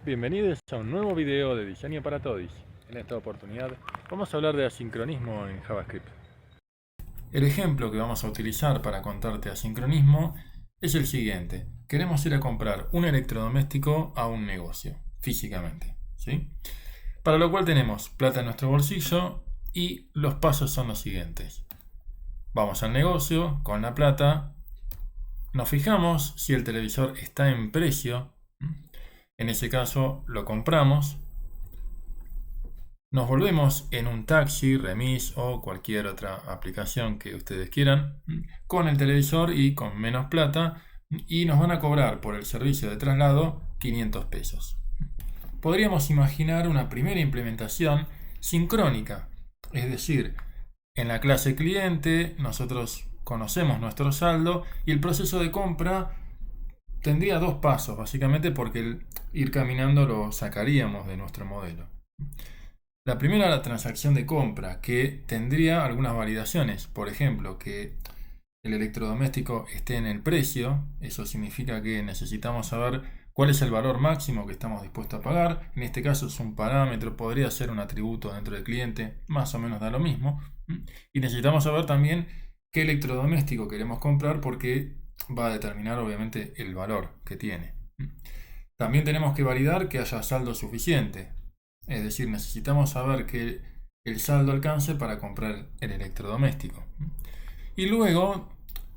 Bienvenidos a un nuevo video de Diseño para Todos. En esta oportunidad vamos a hablar de asincronismo en JavaScript. El ejemplo que vamos a utilizar para contarte asincronismo es el siguiente. Queremos ir a comprar un electrodoméstico a un negocio, físicamente, ¿sí? Para lo cual tenemos plata en nuestro bolsillo y los pasos son los siguientes. Vamos al negocio con la plata, nos fijamos si el televisor está en precio. En ese caso lo compramos, nos volvemos en un taxi, remis o cualquier otra aplicación que ustedes quieran con el televisor y con menos plata y nos van a cobrar por el servicio de traslado 500 pesos. Podríamos imaginar una primera implementación sincrónica, es decir, en la clase cliente nosotros conocemos nuestro saldo y el proceso de compra tendría dos pasos, básicamente, porque el ir caminando lo sacaríamos de nuestro modelo. La primera, la transacción de compra, que tendría algunas validaciones. Por ejemplo, que el electrodoméstico esté en el precio. Eso significa que necesitamos saber cuál es el valor máximo que estamos dispuestos a pagar. En este caso es un parámetro, podría ser un atributo dentro del cliente, más o menos da lo mismo. Y necesitamos saber también qué electrodoméstico queremos comprar porque va a determinar obviamente el valor que tiene. También tenemos que validar que haya saldo suficiente, es decir, necesitamos saber que el saldo alcance para comprar el electrodoméstico. Y luego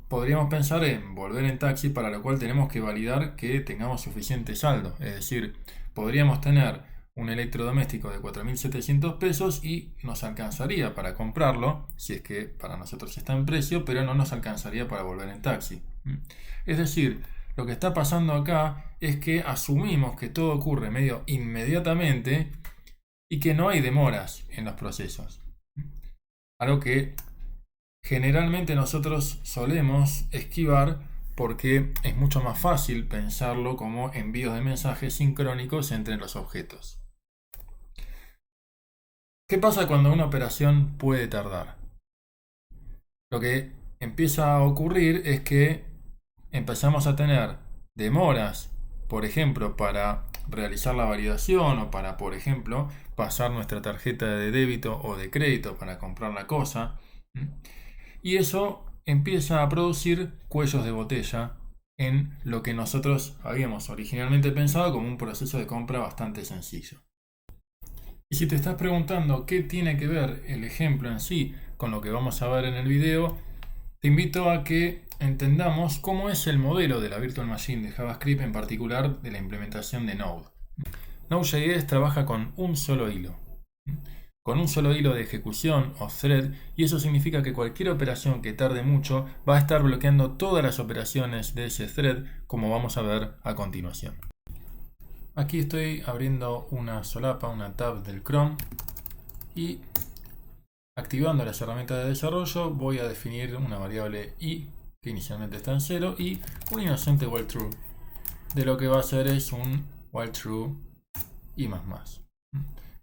podríamos pensar en volver en taxi, para lo cual tenemos que validar que tengamos suficiente saldo, es decir, podríamos tener un electrodoméstico de 4.700 pesos y nos alcanzaría para comprarlo, si es que para nosotros está en precio, pero no nos alcanzaría para volver en taxi. Es decir, lo que está pasando acá es que asumimos que todo ocurre medio inmediatamente y que no hay demoras en los procesos. Algo que generalmente nosotros solemos esquivar porque es mucho más fácil pensarlo como envíos de mensajes sincrónicos entre los objetos. ¿Qué pasa cuando una operación puede tardar? Lo que empieza a ocurrir es que empezamos a tener demoras, por ejemplo, para realizar la validación o para, por ejemplo, pasar nuestra tarjeta de débito o de crédito para comprar la cosa. Y eso empieza a producir cuellos de botella en lo que nosotros habíamos originalmente pensado como un proceso de compra bastante sencillo. Y si te estás preguntando qué tiene que ver el ejemplo en sí con lo que vamos a ver en el video, te invito a que entendamos cómo es el modelo de la Virtual Machine de JavaScript, en particular de la implementación de Node. Node.js trabaja con un solo hilo. Con un solo hilo de ejecución o thread, y eso significa que cualquier operación que tarde mucho va a estar bloqueando todas las operaciones de ese thread, como vamos a ver a continuación. Aquí estoy abriendo una solapa, una tab del Chrome, y activando las herramientas de desarrollo voy a definir una variable i que inicialmente está en 0 y un inocente while true. De lo que va a hacer es un while true i++.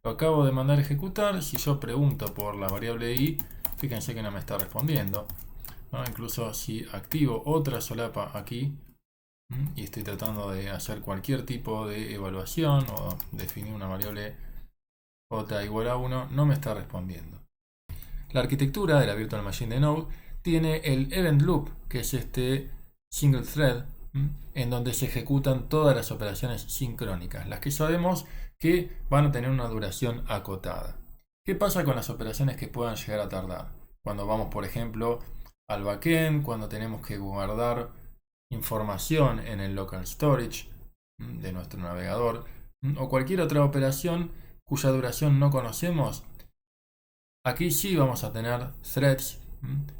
Lo acabo de mandar a ejecutar. Si yo pregunto por la variable i, fíjense que no me está respondiendo, ¿no? Incluso si activo otra solapa aquí y estoy tratando de hacer cualquier tipo de evaluación o definir una variable j igual a 1, no me está respondiendo. La arquitectura de la Virtual Machine de Node tiene el event loop, que es este single thread en donde se ejecutan todas las operaciones sincrónicas, las que sabemos que van a tener una duración acotada. ¿Qué pasa con las operaciones que puedan llegar a tardar? Cuando vamos, por ejemplo, al backend, cuando tenemos que guardar información en el local storage de nuestro navegador o cualquier otra operación cuya duración no conocemos. Aquí sí vamos a tener threads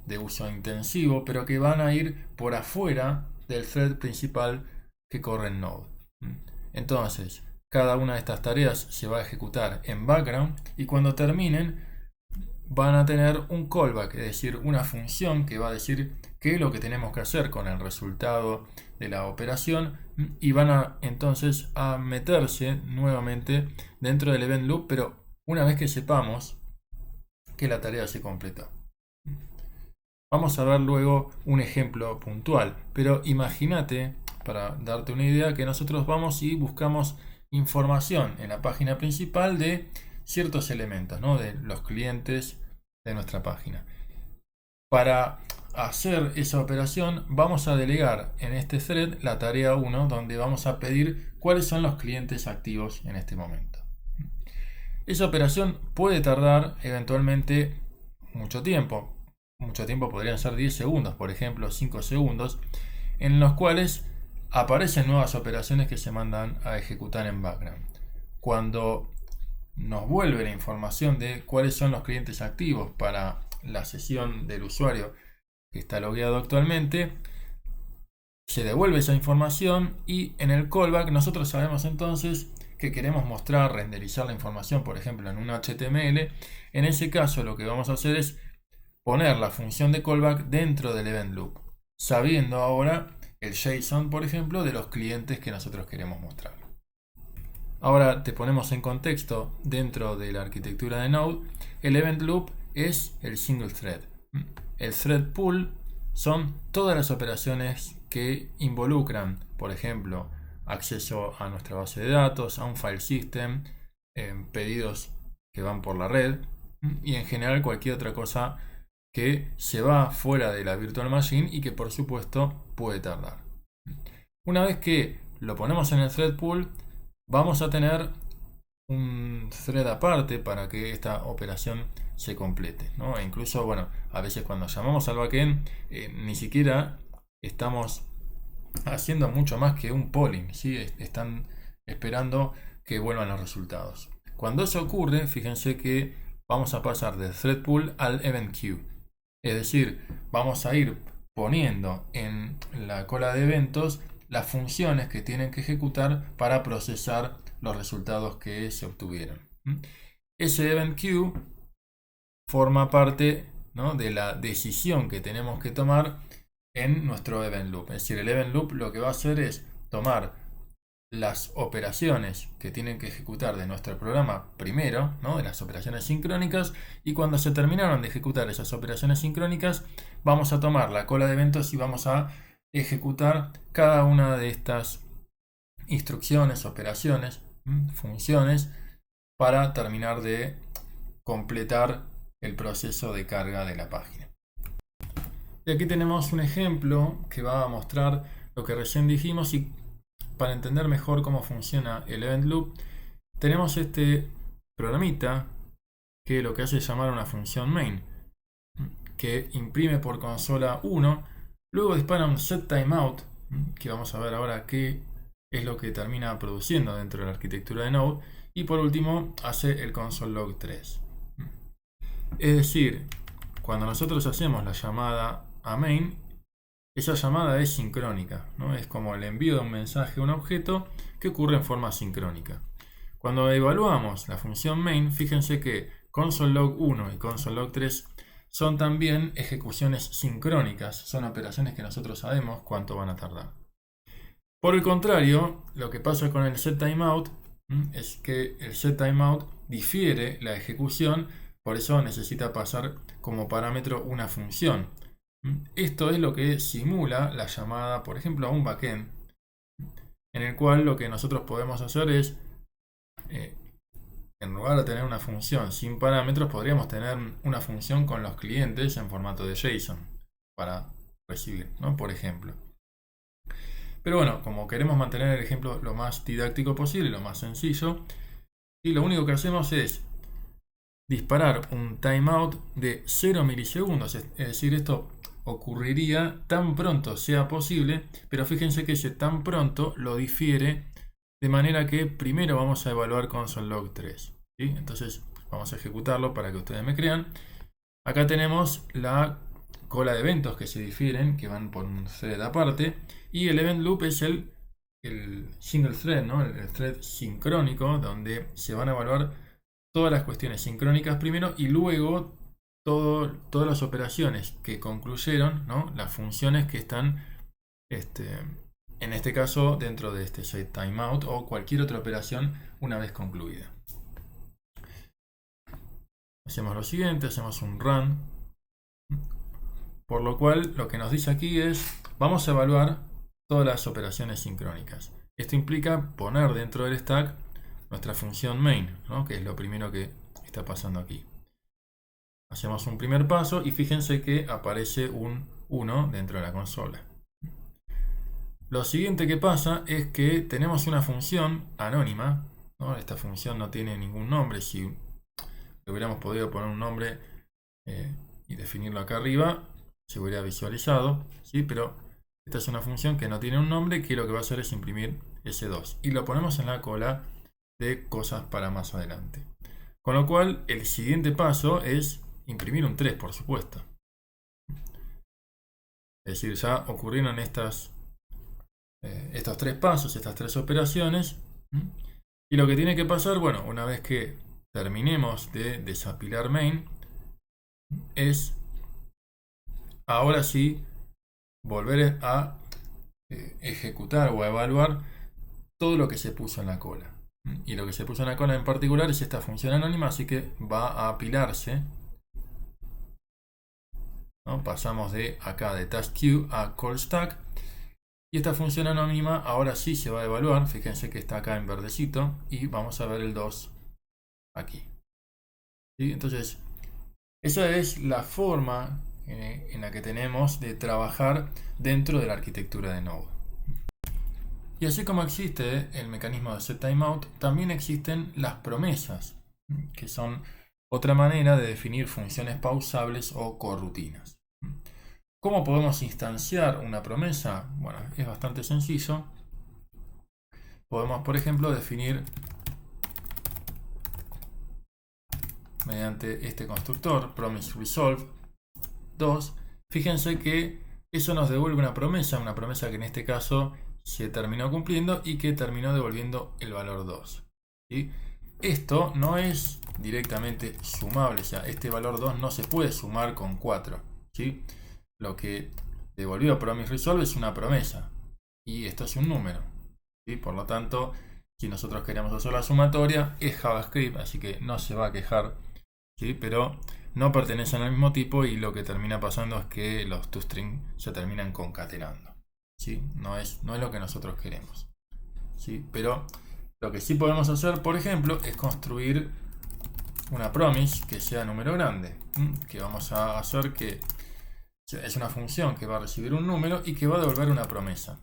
de uso intensivo, pero que van a ir por afuera del thread principal que corre en Node. Entonces, cada una de estas tareas se va a ejecutar en background y cuando terminen van a tener un callback, es decir, una función que va a decir qué es lo que tenemos que hacer con el resultado de la operación y van a entonces a meterse nuevamente dentro del event loop, pero una vez que sepamos que la tarea se completó. Vamos a ver luego un ejemplo puntual, pero imagínate, para darte una idea, que nosotros vamos y buscamos información en la página principal de ciertos elementos, ¿no? De los clientes de nuestra página. Para hacer esa operación vamos a delegar en este thread la tarea 1, donde vamos a pedir cuáles son los clientes activos en este momento. Esa operación puede tardar eventualmente mucho tiempo. Mucho tiempo podrían ser 10 segundos, por ejemplo, 5 segundos, en los cuales aparecen nuevas operaciones que se mandan a ejecutar en background. Cuando nos vuelve la información de cuáles son los clientes activos para la sesión del usuario que está logueado actualmente, se devuelve esa información y en el callback nosotros sabemos entonces que queremos mostrar, renderizar la información, por ejemplo, en un HTML. En ese caso lo que vamos a hacer es poner la función de callback dentro del event loop, sabiendo ahora el JSON, por ejemplo, de los clientes que nosotros queremos mostrar. Ahora te ponemos en contexto dentro de la arquitectura de Node. El event loop es el single thread. El thread pool son todas las operaciones que involucran, por ejemplo, acceso a nuestra base de datos, a un file system, pedidos que van por la red y en general cualquier otra cosa que se va fuera de la virtual machine y que por supuesto puede tardar. Una vez que lo ponemos en el thread pool, vamos a tener un thread aparte para que esta operación se complete, ¿no? E incluso, bueno, a veces cuando llamamos al backend ni siquiera estamos haciendo mucho más que un polling, ¿sí? Están esperando que vuelvan los resultados. Cuando eso ocurre, fíjense que vamos a pasar del thread pool al event queue. Es decir, vamos a ir poniendo en la cola de eventos las funciones que tienen que ejecutar para procesar los resultados que se obtuvieron. Ese event queue forma parte, ¿no?, de la decisión que tenemos que tomar en nuestro event loop. Es decir, el event loop lo que va a hacer es tomar las operaciones que tienen que ejecutar de nuestro programa primero, ¿no?, de las operaciones sincrónicas, y cuando se terminaron de ejecutar esas operaciones sincrónicas, vamos a tomar la cola de eventos y vamos a ejecutar cada una de estas instrucciones, operaciones, funciones, para terminar de completar el proceso de carga de la página. Y aquí tenemos un ejemplo que va a mostrar lo que recién dijimos, y para entender mejor cómo funciona el event loop, tenemos este programita que lo que hace es llamar a una función main, que imprime por consola 1, luego dispara un setTimeout, que vamos a ver ahora qué es lo que termina produciendo dentro de la arquitectura de Node, y por último hace el console log 3. Es decir, cuando nosotros hacemos la llamada a main, esa llamada es sincrónica, ¿no? Es como el envío de un mensaje a un objeto que ocurre en forma sincrónica. Cuando evaluamos la función main, fíjense que console log 1 y console log 3 son también ejecuciones sincrónicas, son operaciones que nosotros sabemos cuánto van a tardar. Por el contrario, lo que pasa con el setTimeout es que el setTimeout difiere la ejecución, por eso necesita pasar como parámetro una función. Esto es lo que simula la llamada, por ejemplo, a un backend, en el cual lo que nosotros podemos hacer es, en lugar de tener una función sin parámetros, podríamos tener una función con los clientes en formato de JSON para recibir, ¿no?, por ejemplo. Pero bueno, como queremos mantener el ejemplo lo más didáctico posible, lo más sencillo, y lo único que hacemos es disparar un timeout de 0 milisegundos, es decir, esto ocurriría tan pronto sea posible, pero fíjense que ese tan pronto lo difiere de manera que primero vamos a evaluar console log 3, ¿sí? Entonces vamos a ejecutarlo para que ustedes me crean. Acá tenemos la cola de eventos que se difieren, que van por un thread aparte, y el event loop es el single thread, ¿no?, el thread sincrónico, donde se van a evaluar todas las cuestiones sincrónicas primero y luego todas las operaciones que concluyeron, ¿no?, las funciones que están en este caso dentro de este setTimeout o cualquier otra operación una vez concluida. Hacemos lo siguiente, hacemos un run, por lo cual lo que nos dice aquí es: vamos a evaluar todas las operaciones sincrónicas. Esto implica poner dentro del stack nuestra función main, ¿no? Que es lo primero que está pasando aquí. Hacemos un primer paso y fíjense que aparece un 1 dentro de la consola. Lo siguiente que pasa es que tenemos una función anónima, ¿no? Esta función no tiene ningún nombre. Si le hubiéramos podido poner un nombre y definirlo acá arriba, se hubiera visualizado, ¿sí? Pero esta es una función que no tiene un nombre, que lo que va a hacer es imprimir ese 2 y lo ponemos en la cola de cosas para más adelante. Con lo cual, el siguiente paso es imprimir un 3, por supuesto. Es decir, ya ocurrieron estos 3 pasos, estas 3 operaciones. Y lo que tiene que pasar, bueno, una vez que terminemos de desapilar main, es ahora sí volver a ejecutar o a evaluar todo lo que se puso en la cola. Y lo que se puso en la cola en particular es esta función anónima, así que va a apilarse, ¿no? Pasamos de acá de task queue a call stack. Y esta función anónima ahora sí se va a evaluar. Fíjense que está acá en verdecito. Y vamos a ver el 2 aquí. ¿Sí? Entonces, esa es la forma en la que tenemos de trabajar dentro de la arquitectura de Node. Y así como existe el mecanismo de setTimeout, también existen las promesas, que son otra manera de definir funciones pausables o corrutinas. ¿Cómo podemos instanciar una promesa? Bueno, es bastante sencillo. Podemos, por ejemplo, definir mediante este constructor, promiseResolve 2. Fíjense que eso nos devuelve una promesa que en este caso se terminó cumpliendo y que terminó devolviendo el valor 2. ¿Sí? Esto no es directamente sumable, o sea, este valor 2 no se puede sumar con 4. ¿Sí? Lo que devolvió promiseResolve es una promesa y esto es un número. ¿Sí? Por lo tanto, si nosotros queremos hacer la sumatoria, es JavaScript, así que no se va a quejar. ¿Sí? Pero no pertenecen al mismo tipo y lo que termina pasando es que los toString se terminan concatenando. ¿Sí? No es lo que nosotros queremos. ¿Sí? Pero lo que sí podemos hacer, por ejemplo, es construir una promise que sea número grande. Que vamos a hacer que es una función que va a recibir un número y que va a devolver una promesa.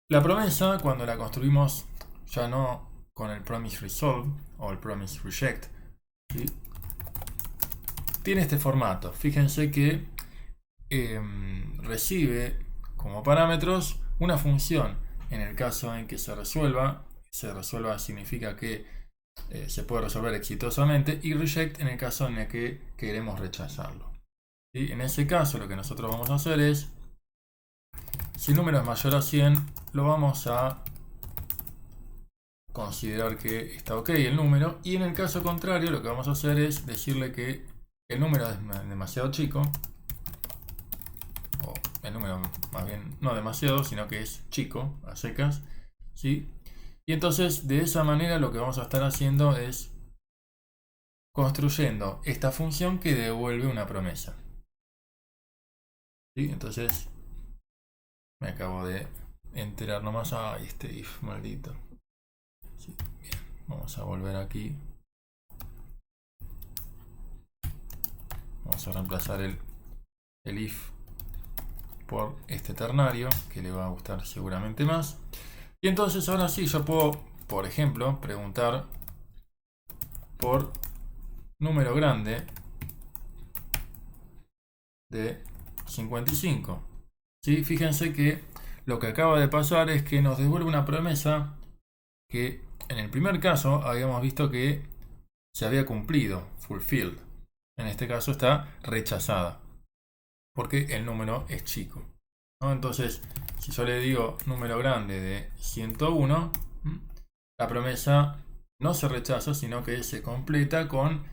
La promesa, cuando la construimos ya no con el promiseResolve o el promiseReject, ¿sí? Tiene este formato. Fíjense que recibe como parámetros una función. En el caso en que se resuelva significa que se puede resolver exitosamente, y reject en el caso en el que queremos rechazarlo. ¿Sí? En ese caso lo que nosotros vamos a hacer es, si el número es mayor a 100, lo vamos a considerar que está ok el número, y en el caso contrario lo que vamos a hacer es decirle que el número es demasiado chico, o el número más bien no demasiado, sino que es chico, a secas, ¿sí? Y entonces de esa manera lo que vamos a estar haciendo es construyendo esta función que devuelve una promesa. ¿Sí? Entonces me acabo de enterar nomás. Este if maldito. Sí, bien. Vamos a volver aquí. Vamos a reemplazar el if por este ternario, que le va a gustar seguramente más. Y entonces ahora sí yo puedo, por ejemplo, preguntar por número grande de 55. ¿Sí? Fíjense que lo que acaba de pasar es que nos devuelve una promesa que en el primer caso habíamos visto que se había cumplido, fulfilled. En este caso está rechazada, porque el número es chico, ¿no? Entonces, si yo le digo número grande de 101, la promesa no se rechaza, sino que se completa con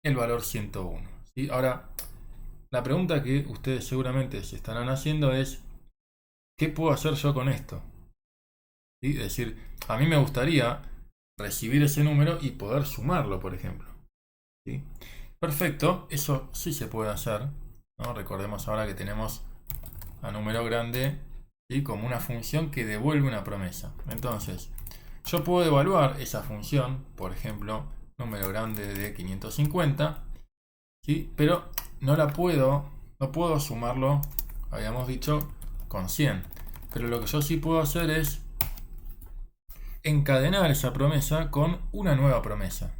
el valor 101. ¿Sí? Ahora, la pregunta que ustedes seguramente se estarán haciendo es, ¿qué puedo hacer yo con esto? ¿Sí? Es decir, a mí me gustaría recibir ese número y poder sumarlo, por ejemplo. ¿Sí? Perfecto, eso sí se puede hacer, ¿no? Recordemos ahora que tenemos a número grande, ¿sí? Como una función que devuelve una promesa. Entonces, yo puedo evaluar esa función, por ejemplo, número grande de 550, ¿sí? Pero no puedo sumarlo, habíamos dicho, con 100. Pero lo que yo sí puedo hacer es encadenar esa promesa con una nueva promesa.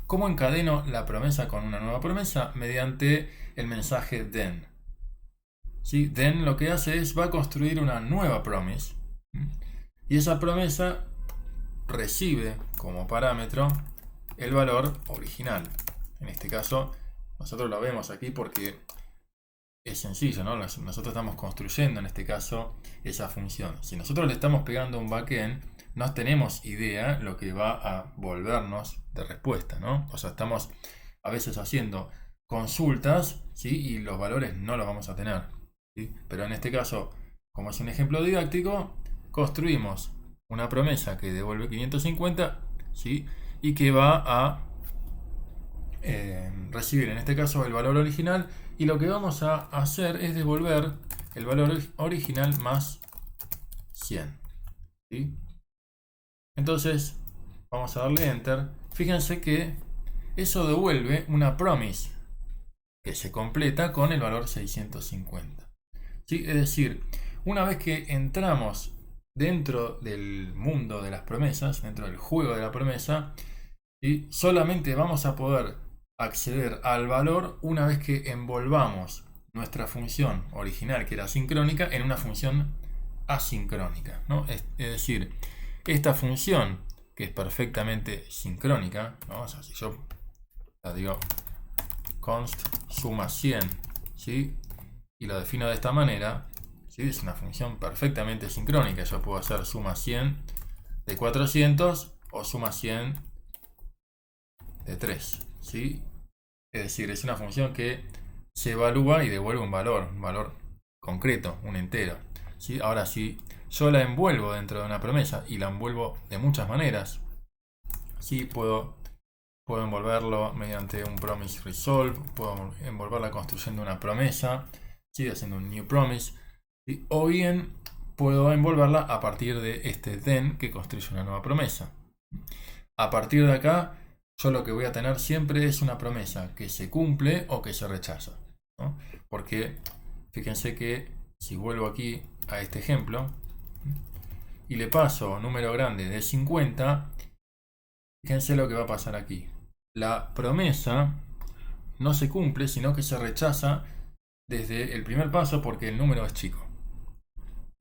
¿Cómo encadeno la promesa con una nueva promesa? Mediante el mensaje then. ¿Sí? Then lo que hace es va a construir una nueva promise. Y esa promesa recibe como parámetro el valor original. En este caso, nosotros lo vemos aquí porque es sencillo, ¿no? Nosotros estamos construyendo en este caso esa función. Si nosotros le estamos pegando un backend, no tenemos idea lo que va a volvernos de respuesta, ¿no? O sea, estamos a veces haciendo consultas, ¿sí? Y los valores no los vamos a tener, ¿sí? Pero en este caso, como es un ejemplo didáctico, construimos una promesa que devuelve 550, ¿sí? Y que va a recibir en este caso el valor original, y lo que vamos a hacer es devolver el valor original más 100, ¿sí? Entonces vamos a darle enter. Fíjense que eso devuelve una promise que se completa con el valor 650, ¿sí? Es decir, una vez que entramos dentro del mundo de las promesas, dentro del juego de la promesa, y solamente vamos a poder acceder al valor una vez que envolvamos nuestra función original, que era sincrónica, en una función asincrónica, ¿no? Es decir, esta función, que es perfectamente sincrónica, ¿no? O sea, si yo la digo const suma 100, ¿sí? Y lo defino de esta manera, ¿sí? Es una función perfectamente sincrónica. Yo puedo hacer suma 100 de 400 o suma 100 de 3, ¿sí? Es decir, es una función que se evalúa y devuelve un valor concreto, un entero, ¿sí? Ahora, si yo la envuelvo dentro de una promesa, y la envuelvo de muchas maneras, ¿sí? Puedo envolverlo mediante un promise resolve, puedo envolverla construyendo una promesa, ¿sí? Haciendo un new promise, ¿sí? O bien puedo envolverla a partir de este then que construye una nueva promesa. A partir de acá, yo lo que voy a tener siempre es una promesa que se cumple o que se rechaza, ¿no? Porque fíjense que si vuelvo aquí a este ejemplo y le paso número grande de 50, fíjense lo que va a pasar aquí. La promesa no se cumple, sino que se rechaza desde el primer paso porque el número es chico,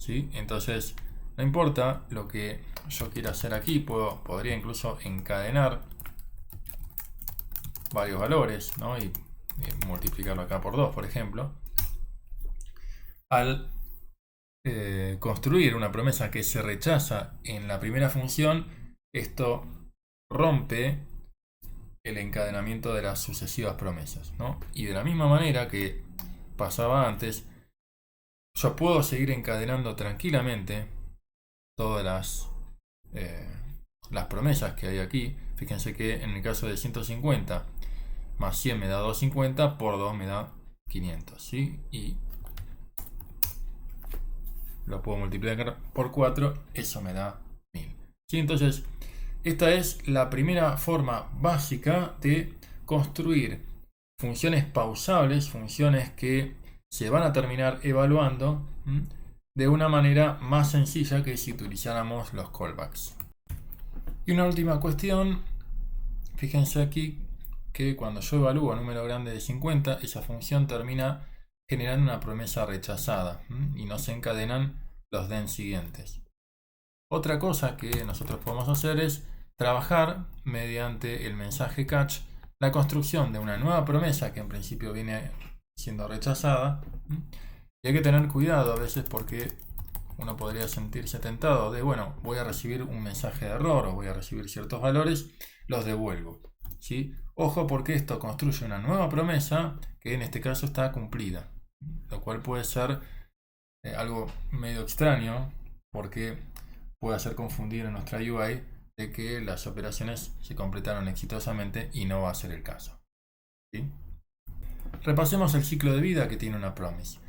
¿sí? Entonces, no importa lo que yo quiera hacer aquí, podría incluso encadenar varios valores, ¿no? Y multiplicarlo acá por 2, por ejemplo. Al construir una promesa que se rechaza en la primera función, esto rompe el encadenamiento de las sucesivas promesas, ¿no? Y de la misma manera que pasaba antes, yo puedo seguir encadenando tranquilamente todas las promesas que hay aquí. Fíjense que en el caso de 150 más 100 me da 250, por 2 me da 500, ¿sí? Y lo puedo multiplicar por 4, eso me da 1000, ¿sí? Entonces, esta es la primera forma básica de construir funciones pausables, funciones que se van a terminar evaluando de una manera más sencilla que si utilizáramos los callbacks. Y una última cuestión, fíjense aquí que cuando yo evalúo un número grande de 50, esa función termina generando una promesa rechazada y no se encadenan los then siguientes. Otra cosa que nosotros podemos hacer es trabajar mediante el mensaje catch la construcción de una nueva promesa que en principio viene siendo rechazada. Y hay que tener cuidado a veces porque uno podría sentirse tentado de, bueno, voy a recibir un mensaje de error o voy a recibir ciertos valores, los devuelvo, ¿sí? Ojo, porque esto construye una nueva promesa que en este caso está cumplida, lo cual puede ser algo medio extraño porque puede hacer confundir en nuestra UI de que las operaciones se completaron exitosamente y no va a ser el caso, ¿sí? Repasemos el ciclo de vida que tiene una promise.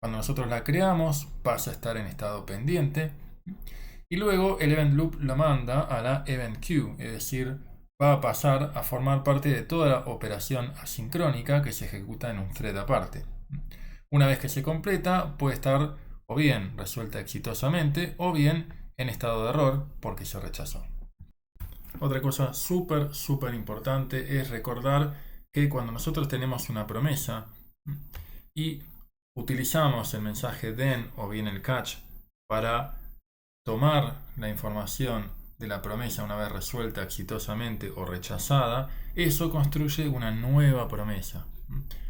Cuando nosotros la creamos, pasa a estar en estado pendiente. Y luego el event loop lo manda a la event queue, es decir, va a pasar a formar parte de toda la operación asincrónica que se ejecuta en un thread aparte. Una vez que se completa, puede estar o bien resuelta exitosamente o bien en estado de error porque se rechazó. Otra cosa súper importante es recordar que cuando nosotros tenemos una promesa y utilizamos el mensaje then o bien el catch para tomar la información de la promesa una vez resuelta exitosamente o rechazada, eso construye una nueva promesa.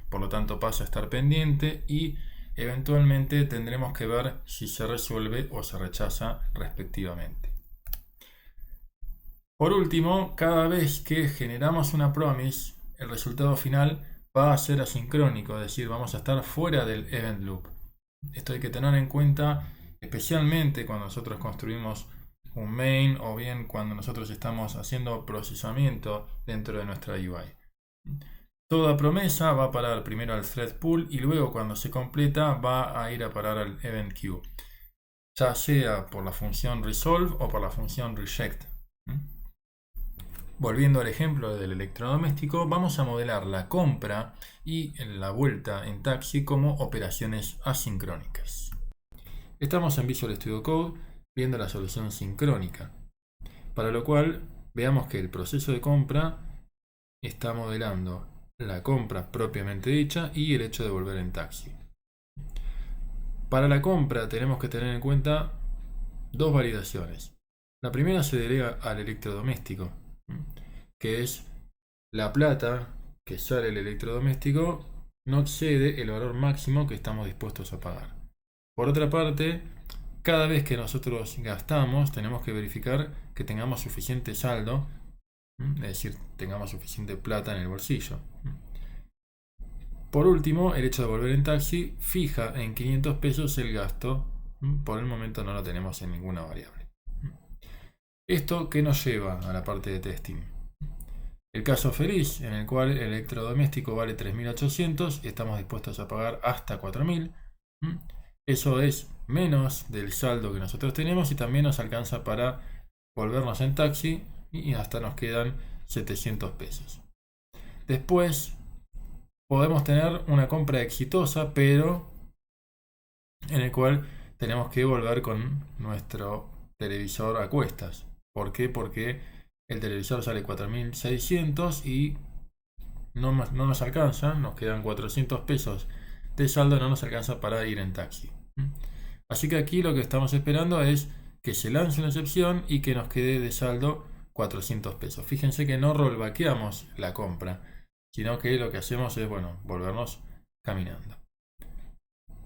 Por lo tanto, pasa a estar pendiente y eventualmente tendremos que ver si se resuelve o se rechaza respectivamente. Por último, cada vez que generamos una promise, el resultado final va a ser asincrónico, es decir, vamos a estar fuera del event loop. Esto hay que tener en cuenta especialmente cuando nosotros construimos un main o bien cuando nosotros estamos haciendo procesamiento dentro de nuestra UI. Toda promesa va a parar primero al thread pool y luego cuando se completa va a ir a parar al event queue, ya sea por la función resolve o por la función reject. Volviendo al ejemplo del electrodoméstico, vamos a modelar la compra y la vuelta en taxi como operaciones asincrónicas. Estamos en Visual Studio Code viendo la solución sincrónica, para lo cual veamos que el proceso de compra está modelando la compra propiamente dicha y el hecho de volver en taxi. Para la compra tenemos que tener en cuenta dos validaciones. La primera se delega al electrodoméstico, que es la plata que sale el electrodoméstico no excede el valor máximo que estamos dispuestos a pagar. Por otra parte, cada vez que nosotros gastamos tenemos que verificar que tengamos suficiente saldo, es decir, tengamos suficiente plata en el bolsillo. Por último, el hecho de volver en taxi fija en 500 pesos el gasto. Por el momento no lo tenemos en ninguna variable. ¿Esto qué nos lleva a la parte de testing? El caso feliz, en el cual el electrodoméstico vale 3.800 y estamos dispuestos a pagar hasta 4.000. Eso es menos del saldo que nosotros tenemos y también nos alcanza para volvernos en taxi y hasta nos quedan 700 pesos. Después podemos tener una compra exitosa, pero en el cual tenemos que volver con nuestro televisor a cuestas. ¿Por qué? Porque el televisor sale 4.600 y no nos alcanza, nos quedan 400 pesos de saldo, no nos alcanza para ir en taxi. Así que aquí lo que estamos esperando es que se lance una excepción y que nos quede de saldo 400 pesos. Fíjense que no rollbackeamos la compra, sino que lo que hacemos es, volvernos caminando.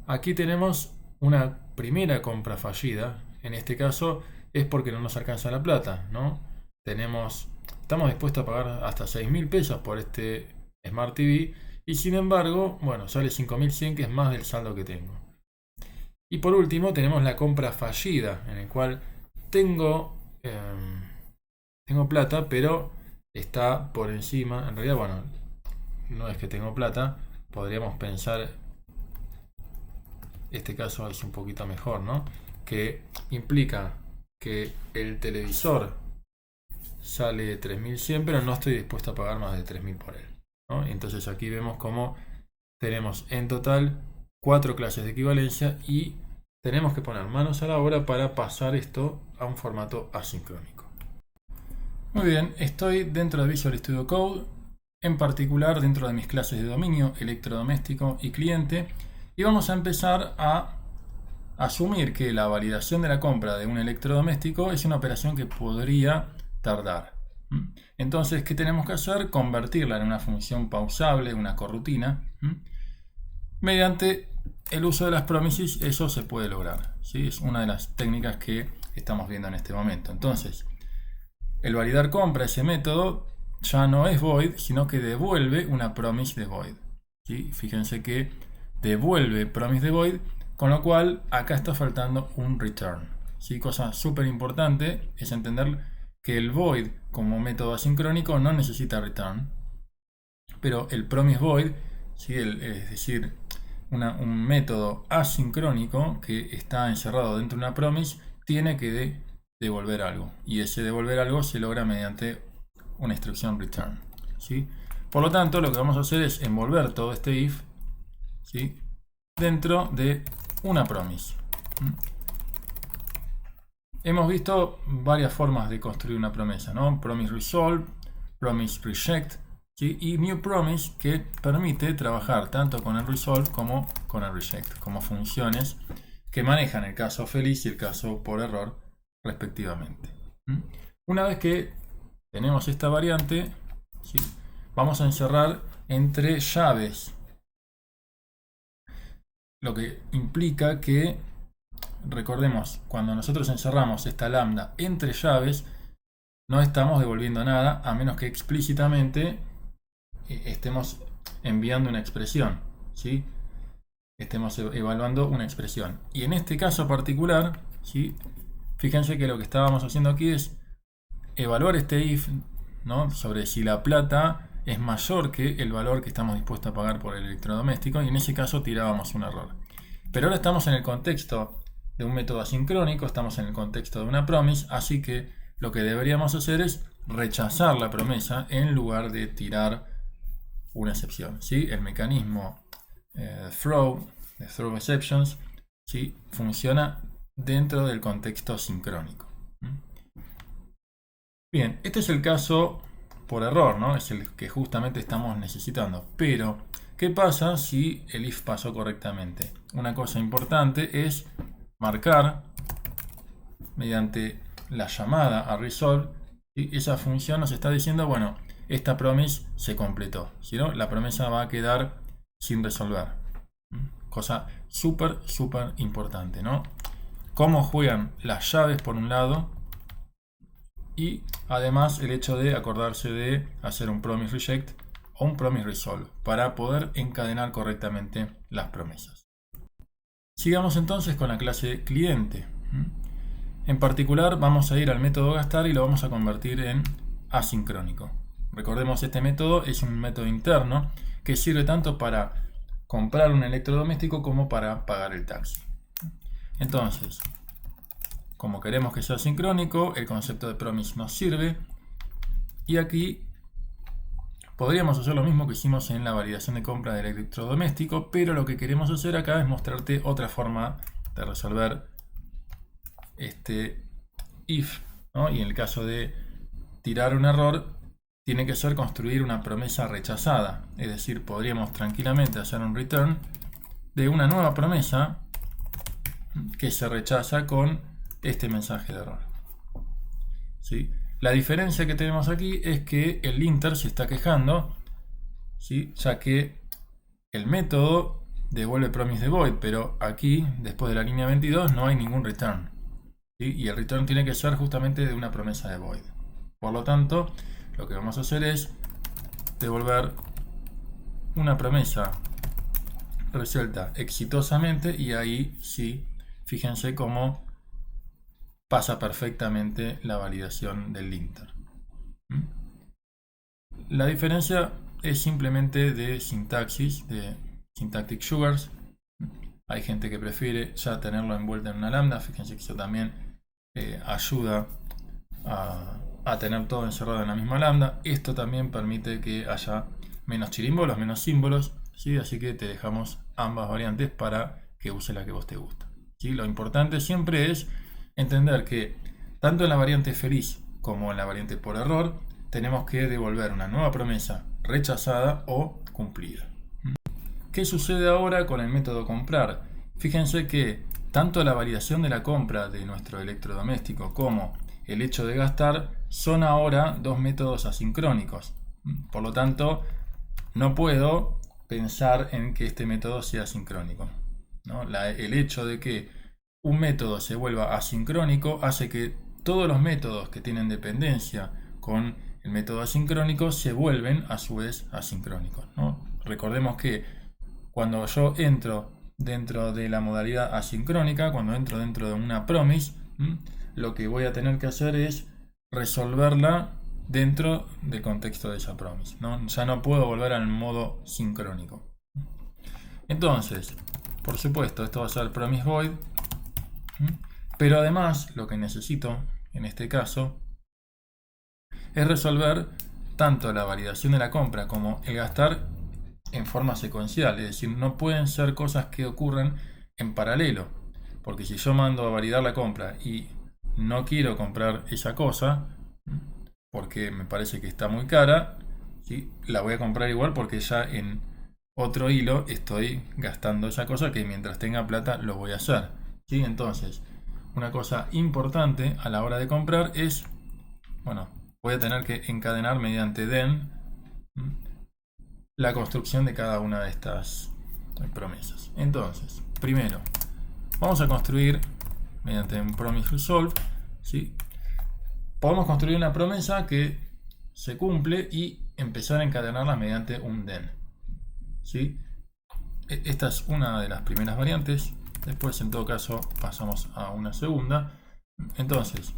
Aquí tenemos una primera compra fallida. En este caso es porque no nos alcanza la plata, ¿no? Estamos dispuestos a pagar hasta 6.000 pesos por este Smart TV y sin embargo, sale 5.100, que es más del saldo que tengo. Y por último tenemos la compra fallida, en el cual tengo plata, pero está por encima. En realidad, no es que tengo plata, podríamos pensar, este caso es un poquito mejor, ¿no? Que implica que el televisor sale 3.100, pero no estoy dispuesto a pagar más de 3.000 por él, ¿no? Entonces aquí vemos cómo tenemos en total 4 clases de equivalencia y tenemos que poner manos a la obra para pasar esto a un formato asincrónico. Muy bien, estoy dentro de Visual Studio Code, en particular dentro de mis clases de dominio, electrodoméstico y cliente, y vamos a empezar a asumir que la validación de la compra de un electrodoméstico es una operación que podría tardar. Entonces, ¿qué tenemos que hacer? Convertirla en una función pausable, una corrutina. Mediante el uso de las promises, eso se puede lograr, ¿sí? Es una de las técnicas que estamos viendo en este momento. Entonces, el validar compra, ese método, ya no es void, sino que devuelve una promise de void, ¿sí? Fíjense que devuelve promise de void, con lo cual acá está faltando un return, ¿sí? Cosa súper importante es entender que el void como método asincrónico no necesita return, pero el promise void, ¿sí? Es decir, un método asincrónico que está encerrado dentro de una promise tiene que devolver algo. Y ese devolver algo se logra mediante una instrucción return. ¿Sí? Por lo tanto, lo que vamos a hacer es envolver todo este if, ¿sí?, dentro de una promise. Hemos visto varias formas de construir una promesa, ¿no? Promise resolve, promise reject, ¿sí?, y new promise, que permite trabajar tanto con el resolve como con el reject, como funciones que manejan el caso feliz y el caso por error respectivamente. Una vez que tenemos esta variante, ¿sí?, vamos a encerrar entre llaves, lo que implica que, recordemos, cuando nosotros encerramos esta lambda entre llaves, no estamos devolviendo nada a menos que explícitamente estemos enviando una expresión, ¿sí?, estemos evaluando una expresión. Y en este caso particular, ¿sí?, fíjense que lo que estábamos haciendo aquí es evaluar este if, ¿no?, sobre si la plata es mayor que el valor que estamos dispuestos a pagar por el electrodoméstico, y en ese caso tirábamos un error. Pero ahora estamos en el contexto de un método asincrónico, estamos en el contexto de una promise, así que lo que deberíamos hacer es rechazar la promesa en lugar de tirar una excepción, ¿sí? El mecanismo throw exceptions, ¿sí?, funciona dentro del contexto sincrónico. Bien, este es el caso por error, ¿no? Es el que justamente estamos necesitando. Pero, ¿qué pasa si el if pasó correctamente? Una cosa importante es marcar mediante la llamada a resolve, y esa función nos está diciendo, bueno, esta promise se completó, si no, la promesa va a quedar sin resolver. Cosa súper importante, ¿no? Cómo juegan las llaves por un lado, y además el hecho de acordarse de hacer un promise reject o un promise resolve para poder encadenar correctamente las promesas. Sigamos entonces con la clase cliente. En particular vamos a ir al método gastar y lo vamos a convertir en asincrónico. Recordemos, este método es un método interno que sirve tanto para comprar un electrodoméstico como para pagar el taxi. Entonces, como queremos que sea sincrónico, el concepto de promise nos sirve, y aquí podríamos hacer lo mismo que hicimos en la validación de compra del electrodoméstico, pero lo que queremos hacer acá es mostrarte otra forma de resolver este if, ¿no? Y en el caso de tirar un error, tiene que ser construir una promesa rechazada, es decir, podríamos tranquilamente hacer un return de una nueva promesa que se rechaza con este mensaje de error, ¿sí? La diferencia que tenemos aquí es que el linter se está quejando, ¿sí?, ya que el método devuelve promise de void, pero aquí, después de la línea 22, no hay ningún return, ¿sí?, y el return tiene que ser justamente de una promesa de void. Por lo tanto, lo que vamos a hacer es devolver una promesa resuelta exitosamente, y ahí sí, fíjense cómo pasa perfectamente la validación del linter. La diferencia es simplemente de sintaxis, de syntactic sugars. Hay gente que prefiere ya tenerlo envuelto en una lambda. Fíjense que eso también ayuda a tener todo encerrado en la misma lambda. Esto también permite que haya menos chirimbolos, menos símbolos, ¿sí? Así que te dejamos ambas variantes para que uses la que vos te gusta, ¿sí? Lo importante siempre es entender que tanto en la variante feliz como en la variante por error tenemos que devolver una nueva promesa rechazada o cumplida. ¿Qué sucede ahora con el método comprar? Fíjense que tanto la validación de la compra de nuestro electrodoméstico como el hecho de gastar son ahora dos métodos asincrónicos. Por lo tanto, no puedo pensar en que este método sea sincrónico, ¿no? El hecho de que un método se vuelva asincrónico hace que todos los métodos que tienen dependencia con el método asincrónico se vuelven a su vez asincrónicos, ¿no? Recordemos que cuando yo entro dentro de la modalidad asincrónica, cuando entro dentro de una promise, lo que voy a tener que hacer es resolverla dentro del contexto de esa promise, ¿no? Ya no puedo volver al modo sincrónico. Entonces, por supuesto, esto va a ser promise void, pero además lo que necesito en este caso es resolver tanto la validación de la compra como el gastar en forma secuencial, es decir, no pueden ser cosas que ocurran en paralelo, porque si yo mando a validar la compra y no quiero comprar esa cosa porque me parece que está muy cara, ¿sí?, la voy a comprar igual porque ya en otro hilo estoy gastando esa cosa que mientras tenga plata lo voy a hacer, ¿sí? Entonces, una cosa importante a la hora de comprar es, bueno, voy a tener que encadenar mediante den la construcción de cada una de estas promesas. Entonces, primero, vamos a construir mediante un promise resolve, ¿sí? Podemos construir una promesa que se cumple y empezar a encadenarla mediante un den, ¿sí? Esta es una de las primeras variantes. Después, en todo caso, pasamos a una segunda. Entonces,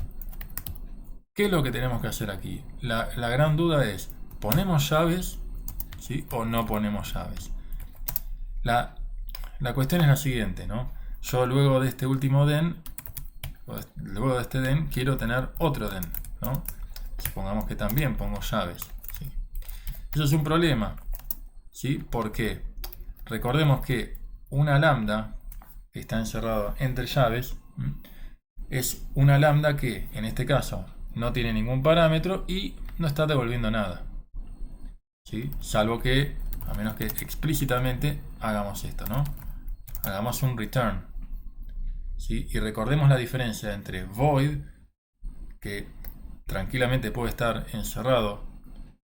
¿qué es lo que tenemos que hacer aquí? La gran duda es, ¿ponemos llaves, ¿sí?, o no ponemos llaves? La cuestión es la siguiente, ¿no? Yo luego de este último den, luego de este den, quiero tener otro den, ¿no? Supongamos que también pongo llaves, ¿sí? Eso es un problema, ¿sí? ¿Por qué? Recordemos que una lambda que está encerrada entre llaves es una lambda que, en este caso, no tiene ningún parámetro y no está devolviendo nada, ¿sí? Salvo que, a menos que explícitamente hagamos esto, ¿no? Hagamos un return, ¿sí? Y recordemos la diferencia entre void, que tranquilamente puede estar encerrado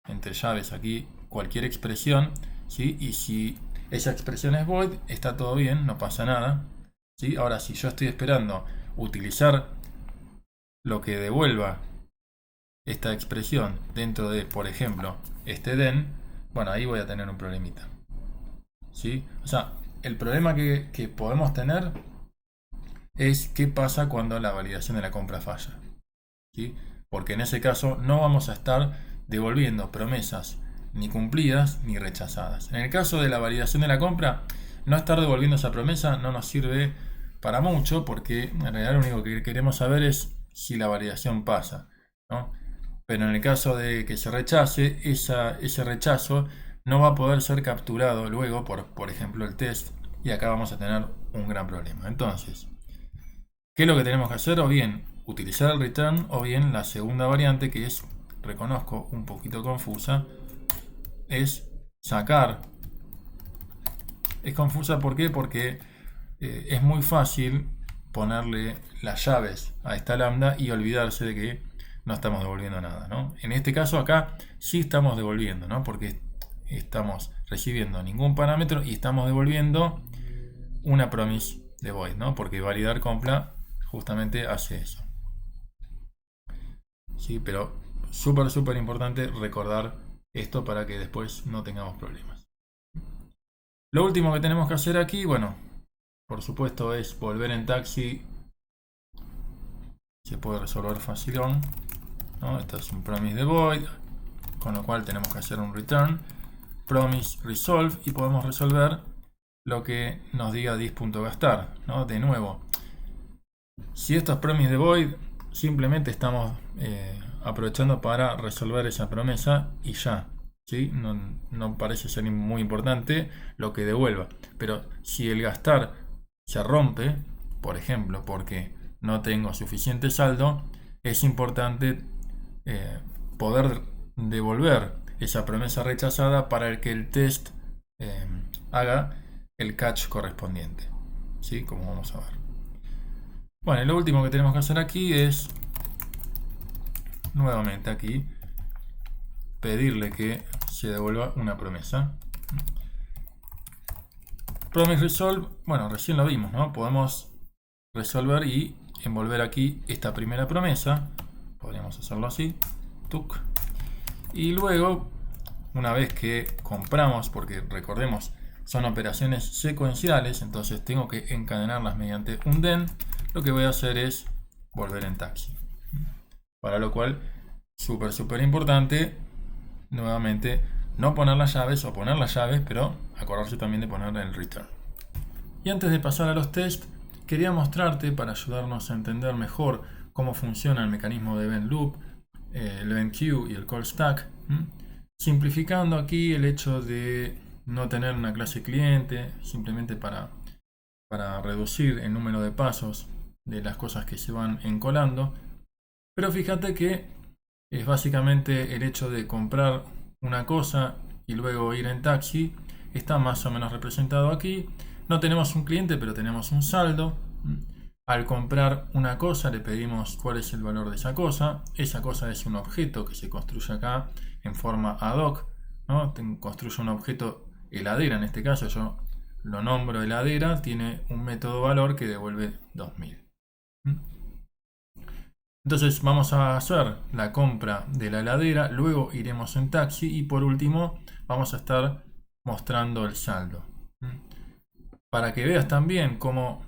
entre llaves aquí cualquier expresión, ¿sí? Y si esa expresión es void, está todo bien, no pasa nada, ¿sí? Ahora, si yo estoy esperando utilizar lo que devuelva esta expresión dentro de, por ejemplo, este den, bueno, ahí voy a tener un problemita, ¿sí? O sea, el problema que podemos tener es qué pasa cuando la validación de la compra falla, ¿sí? Porque en ese caso no vamos a estar devolviendo promesas ni cumplidas ni rechazadas. En el caso de la validación de la compra, no estar devolviendo esa promesa no nos sirve para mucho, porque en realidad lo único que queremos saber es si la validación pasa, ¿no? Pero en el caso de que se rechace, ese rechazo no va a poder ser capturado luego por ejemplo, el test, y acá vamos a tener un gran problema. Entonces, ¿qué es lo que tenemos que hacer? O bien utilizar el return, o bien la segunda variante, que es, reconozco, un poquito confusa, es sacar. Es confusa, ¿por qué? Porque es muy fácil ponerle las llaves a esta lambda y olvidarse de que no estamos devolviendo nada, ¿no? En este caso acá sí estamos devolviendo, ¿no? Porque estamos recibiendo ningún parámetro y estamos devolviendo una promise de void, ¿no? Porque validar compra justamente hace eso, ¿sí? Pero súper importante recordar esto para que después no tengamos problemas. Lo último que tenemos que hacer aquí, bueno, por supuesto, es volver en taxi. Se puede resolver facilón, ¿no? Esto es un promise de void, con lo cual tenemos que hacer un return promise resolve y podemos resolver lo que nos diga dis.gastar, ¿no? De nuevo, si esto es promise de void, simplemente estamos aprovechando para resolver esa promesa y ya, ¿sí? No parece ser muy importante lo que devuelva, pero si el gastar se rompe, por ejemplo, porque no tengo suficiente saldo, es importante poder devolver esa promesa rechazada para que el test haga el catch correspondiente, ¿sí? Como vamos a ver. Bueno, y lo último que tenemos que hacer aquí es, nuevamente aquí, pedirle que se devuelva una promesa. Promise resolve, bueno, recién lo vimos, ¿no? Podemos resolver y envolver aquí esta primera promesa. Podríamos hacerlo así, tuc. Y luego, una vez que compramos, porque recordemos, son operaciones secuenciales, entonces tengo que encadenarlas mediante un den, lo que voy a hacer es volver en taxi. Para lo cual, súper importante, nuevamente, no poner las llaves o poner las llaves, pero acordarse también de poner el return. Y antes de pasar a los test, quería mostrarte, para ayudarnos a entender mejor cómo funciona el mecanismo de event loop, el event queue y el call stack, simplificando aquí el hecho de no tener una clase cliente, simplemente para reducir el número de pasos de las cosas que se van encolando. Pero fíjate que es básicamente el hecho de comprar una cosa y luego ir en taxi. Está más o menos representado aquí. No tenemos un cliente, pero tenemos un saldo. Al comprar una cosa le pedimos cuál es el valor de esa cosa. Esa cosa es un objeto que se construye acá en forma ad hoc, ¿no? Construyo un objeto heladera, en este caso yo lo nombro heladera, tiene un método valor que devuelve 2000. Entonces vamos a hacer la compra de la heladera, luego iremos en taxi y por último vamos a estar mostrando el saldo. Para que veas también cómo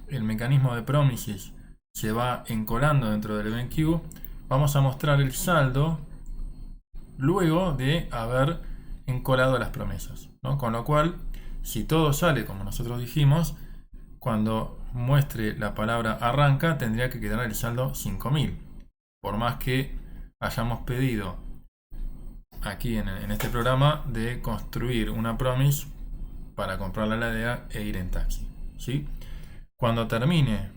el mecanismo de promises se va encolando dentro del event queue, vamos a mostrar el saldo luego de haber encolado las promesas, ¿no? Con lo cual, si todo sale como nosotros dijimos, cuando muestre la palabra arranca tendría que quedar el saldo 5000. Por más que hayamos pedido aquí en este programa de construir una promise para comprar la heladera e ir en taxi, ¿sí? Cuando termine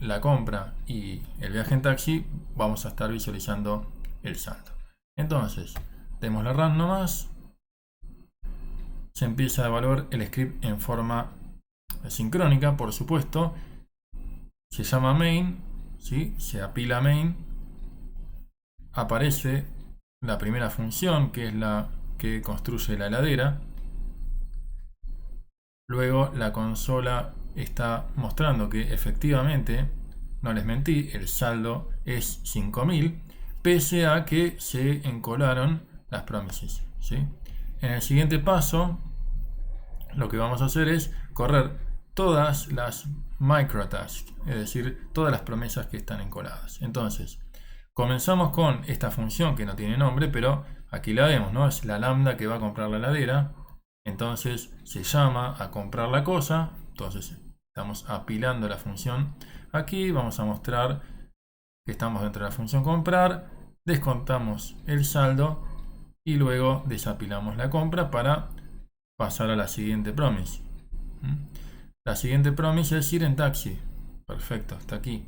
la compra y el viaje en taxi, vamos a estar visualizando el saldo. Entonces, demos la run nomás. Se empieza a evaluar el script en forma sincrónica, por supuesto. Se llama main, ¿sí? Se apila main. Aparece la primera función, que es la que construye la heladera. Luego la consola está mostrando que efectivamente, no les mentí, el saldo es 5000, pese a que se encolaron las promises, ¿sí? En el siguiente paso, lo que vamos a hacer es correr todas las microtasks, es decir, todas las promesas que están encoladas. Entonces, comenzamos con esta función que no tiene nombre, pero aquí la vemos, ¿no? Es la lambda que va a comprar la heladera. Entonces se llama a comprar la cosa. Entonces estamos apilando la función. Aquí vamos a mostrar que estamos dentro de la función comprar. Descontamos el saldo y luego desapilamos la compra para pasar a la siguiente promise. La siguiente promise es ir en taxi. Perfecto, hasta aquí.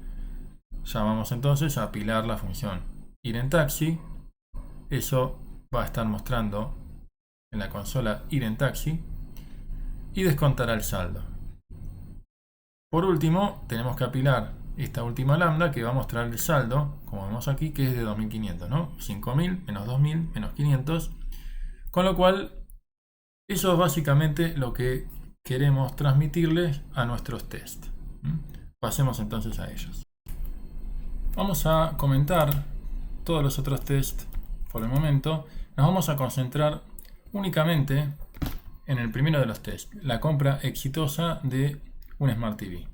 Ya vamos entonces a apilar la función ir en taxi. Eso va a estar mostrando en la consola ir en taxi y descontará el saldo. Por último, tenemos que apilar esta última lambda que va a mostrar el saldo, como vemos aquí, que es de 2500, ¿no? 5000 menos 2000 menos 500. Con lo cual, eso es básicamente lo que queremos transmitirles a nuestros test. Pasemos entonces a ellos. Vamos a comentar todos los otros tests por el momento. Nos vamos a concentrar únicamente en el primero de los tests, la compra exitosa de un Smart TV.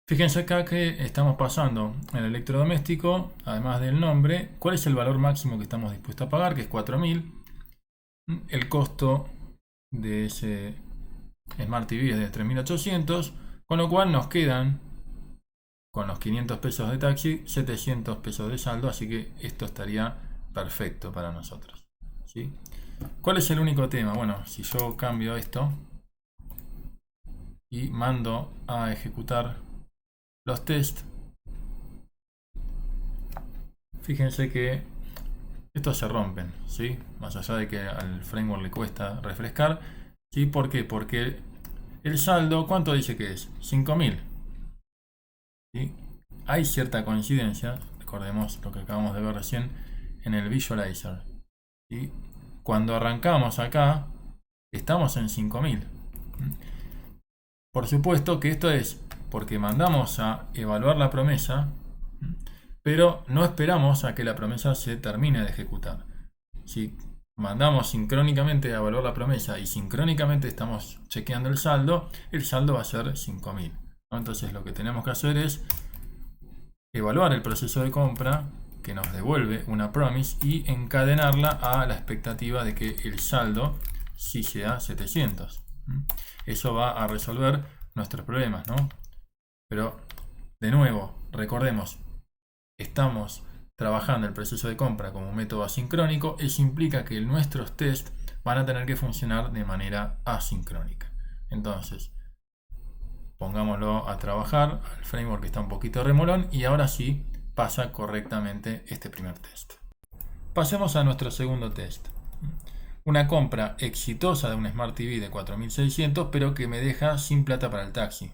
Fíjense acá que estamos pasando el electrodoméstico, además del nombre, cuál es el valor máximo que estamos dispuestos a pagar, que es 4000. El costo de ese Smart TV es de 3800, con lo cual nos quedan, con los 500 pesos de taxi, 700 pesos de saldo, así que esto estaría perfecto para nosotros, ¿sí? ¿Cuál es el único tema? Bueno, si yo cambio esto y mando a ejecutar los tests, fíjense que estos se rompen, ¿sí? Más allá de que al framework le cuesta refrescar, ¿sí? ¿Por qué? Porque el saldo, ¿cuánto dice que es? 5000, ¿sí? Hay cierta coincidencia, recordemos lo que acabamos de ver recién en el visualizer, ¿sí? Cuando arrancamos acá, estamos en 5000. Por supuesto que esto es porque mandamos a evaluar la promesa, pero no esperamos a que la promesa se termine de ejecutar. Si mandamos sincrónicamente a evaluar la promesa y sincrónicamente estamos chequeando el saldo va a ser 5000, ¿no? Entonces lo que tenemos que hacer es evaluar el proceso de compra que nos devuelve una promise y encadenarla a la expectativa de que el saldo sí sea 700. Eso va a resolver nuestros problemas, ¿no? Pero, de nuevo, recordemos, estamos trabajando el proceso de compra como un método asincrónico. Eso implica que nuestros tests van a tener que funcionar de manera asincrónica. Entonces, pongámoslo a trabajar. El framework está un poquito remolón y ahora sí pasa correctamente este primer test. Pasemos a nuestro segundo test. Una compra exitosa de un Smart TV de 4600, pero que me deja sin plata para el taxi.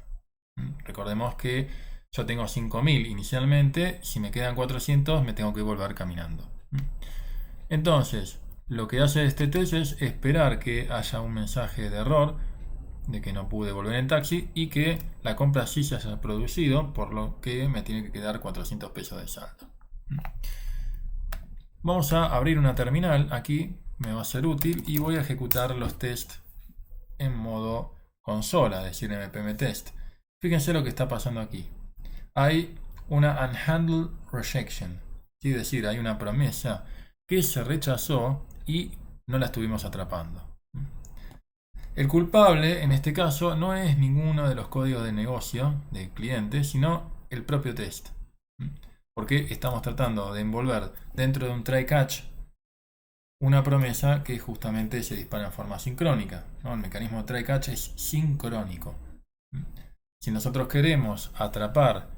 Recordemos que yo tengo 5000 inicialmente, si me quedan 400 me tengo que volver caminando. Entonces, lo que hace este test es esperar que haya un mensaje de error de que no pude volver en taxi y que la compra sí se haya producido, por lo que me tiene que quedar 400 pesos de saldo. Vamos a abrir una terminal, aquí me va a ser útil y voy a ejecutar los tests en modo consola, es decir, npm test. Fíjense lo que está pasando aquí. Hay una unhandled rejection, es decir, hay una promesa que se rechazó y no la estuvimos atrapando. El culpable en este caso no es ninguno de los códigos de negocio del cliente, sino el propio test. Porque estamos tratando de envolver dentro de un try-catch una promesa que justamente se dispara en forma sincrónica, ¿no? El mecanismo de try-catch es sincrónico. Si nosotros queremos atrapar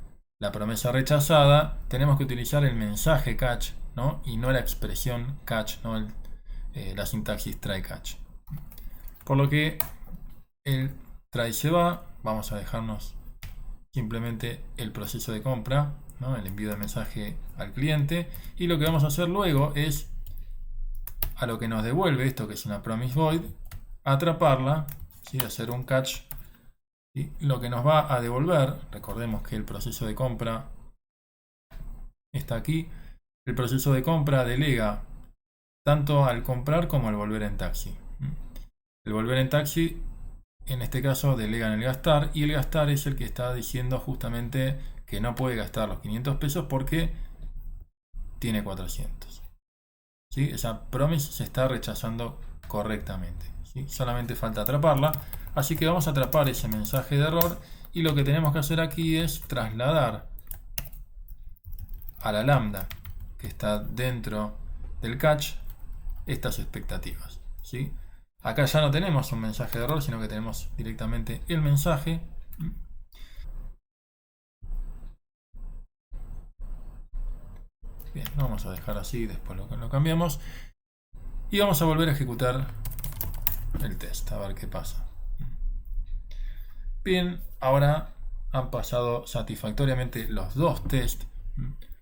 la promesa rechazada, tenemos que utilizar el mensaje catch, ¿no? Y no la expresión catch, ¿no? La sintaxis try-catch. Por lo que el try se va, vamos a dejarnos simplemente el proceso de compra, ¿no? El envío de mensaje al cliente, y lo que vamos a hacer luego es a lo que nos devuelve esto, que es una promise void, atraparla, ¿sí? Hacer un catch, y lo que nos va a devolver, recordemos que el proceso de compra está aquí, el proceso de compra delega tanto al comprar como al volver en taxi. El volver en taxi, en este caso, delega en el gastar, y el gastar es el que está diciendo justamente que no puede gastar los 500 pesos porque tiene 400. ¿Sí? Esa promise se está rechazando correctamente, ¿sí? Solamente falta atraparla, así que vamos a atrapar ese mensaje de error y lo que tenemos que hacer aquí es trasladar a la lambda que está dentro del catch estas expectativas, ¿sí? Acá ya no tenemos un mensaje de error, sino que tenemos directamente el mensaje. Bien, lo vamos a dejar así, después lo cambiamos. Y vamos a volver a ejecutar el test, a ver qué pasa. Bien, ahora han pasado satisfactoriamente los dos tests,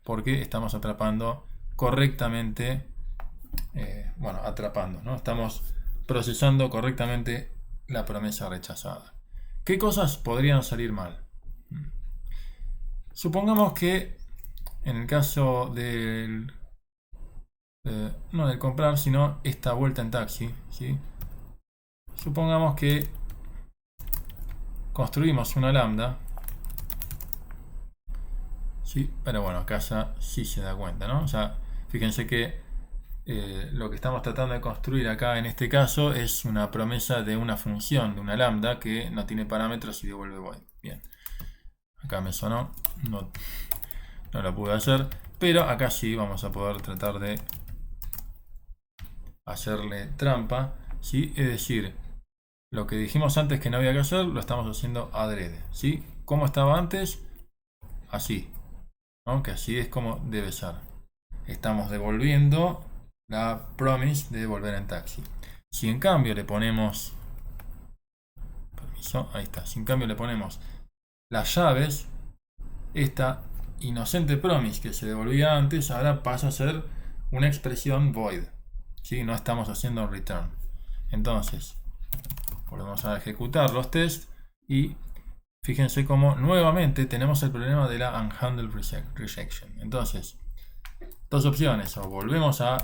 porque estamos atrapando correctamente, atrapando, ¿no? Estamos procesando correctamente la promesa rechazada. ¿Qué cosas podrían salir mal? Supongamos que en el caso del no del comprar, sino esta vuelta en taxi, ¿sí? Supongamos que construimos una lambda, ¿sí? Pero bueno, acá ya sí se da cuenta, ¿no? O sea, fíjense que lo que estamos tratando de construir acá en este caso es una promesa de una función, de una lambda que no tiene parámetros y devuelve void. Bien, acá me sonó, no lo pude hacer, pero acá sí vamos a poder tratar de hacerle trampa, ¿sí? Es decir, lo que dijimos antes que no había que hacer, lo estamos haciendo adrede, ¿sí? ¿Cómo estaba antes? Así, ¿no? Que así es como debe ser. Estamos devolviendo la promise de volver en taxi. Si en cambio le ponemos, permiso, ahí está, si en cambio le ponemos las llaves, esta inocente promise que se devolvía antes, ahora pasa a ser una expresión void, ¿sí? No estamos haciendo return. Entonces, volvemos a ejecutar los tests y fíjense cómo nuevamente tenemos el problema de la unhandled rejection. Entonces, dos opciones: o volvemos a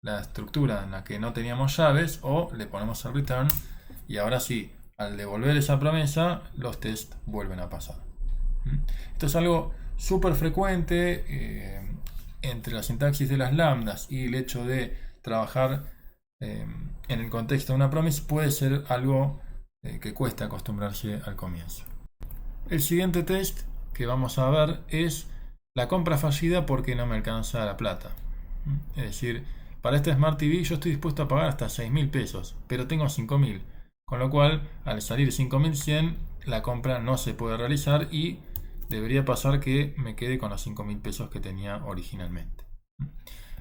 la estructura en la que no teníamos llaves, o le ponemos el return, y ahora sí, al devolver esa promesa, los tests vuelven a pasar. Esto es algo súper frecuente entre la sintaxis de las lambdas y el hecho de trabajar en el contexto de una promise. Puede ser algo que cuesta acostumbrarse al comienzo. El siguiente test que vamos a ver es la compra fallida porque no me alcanza la plata. Es decir, para este Smart TV yo estoy dispuesto a pagar hasta 6.000 pesos, pero tengo 5.000. Con lo cual, al salir 5.100, la compra no se puede realizar y debería pasar que me quede con los 5.000 pesos que tenía originalmente.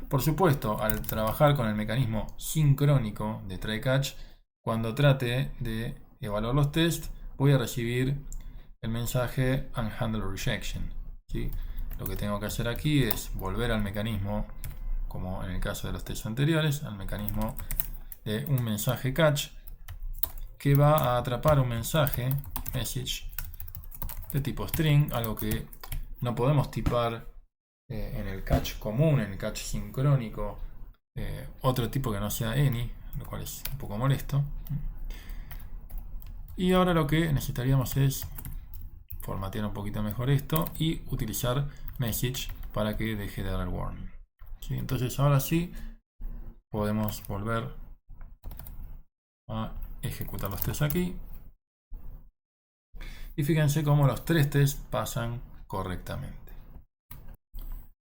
Por supuesto, al trabajar con el mecanismo sincrónico de try catch, cuando trate de evaluar los tests, voy a recibir el mensaje unhandled rejection. ¿Sí? Lo que tengo que hacer aquí es volver al mecanismo, como en el caso de los tests anteriores, al mecanismo de un mensaje catch que va a atrapar un mensaje, message, de tipo string, algo que no podemos tipar en el catch común, en el catch sincrónico, otro tipo que no sea any, lo cual es un poco molesto. Y ahora lo que necesitaríamos es formatear un poquito mejor esto y utilizar message para que deje de dar el warning. ¿Sí? Entonces ahora sí podemos volver a ejecutar los tests aquí. Y fíjense cómo los 3 tests pasan correctamente.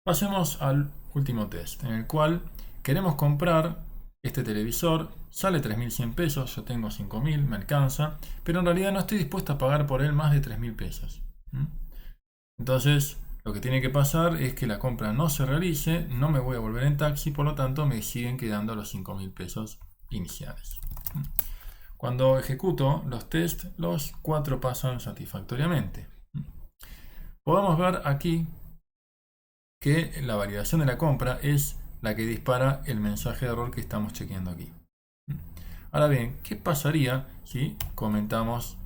Pasemos al último test, en el cual queremos comprar este televisor. Sale 3.100 pesos, yo tengo 5.000, me alcanza, pero en realidad no estoy dispuesto a pagar por él más de 3.000 pesos. Entonces, lo que tiene que pasar es que la compra no se realice, no me voy a volver en taxi, por lo tanto me siguen quedando los 5.000 pesos iniciales. Cuando ejecuto los tests, los 4 pasan satisfactoriamente. Podemos ver aquí que la validación de la compra es la que dispara el mensaje de error que estamos chequeando aquí. Ahora bien, ¿qué pasaría si comentamos